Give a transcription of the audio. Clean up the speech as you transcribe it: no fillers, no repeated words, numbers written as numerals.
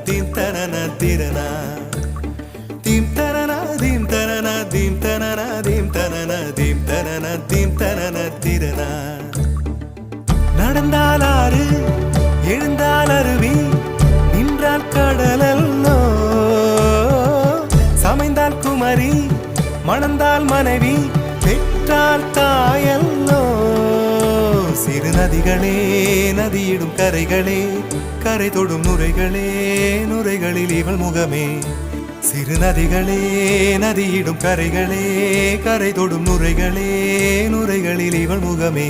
theme தனன திரனா theme தனனா theme தனனா தீம் தனனா தீம் தனன தீம் தனன தீம் தனன திரனா நடந்தால் ஆறு எழுந்தால் அருவி நின்றால் கடலல்லோ சமைந்தால் குமரி மணந்தால் மனைவி பெற்றால் தாயல்லோ சிறு நதிகளே நதியிடும் கரைகளே கரை தொடும் நுரைகளே நுரைகளில் இவள் முகமே சிறு நதிகளே நதியிடும் கரைகளே கரை தொடும் நுரைகளே நுரைகளில் இவள் முகமே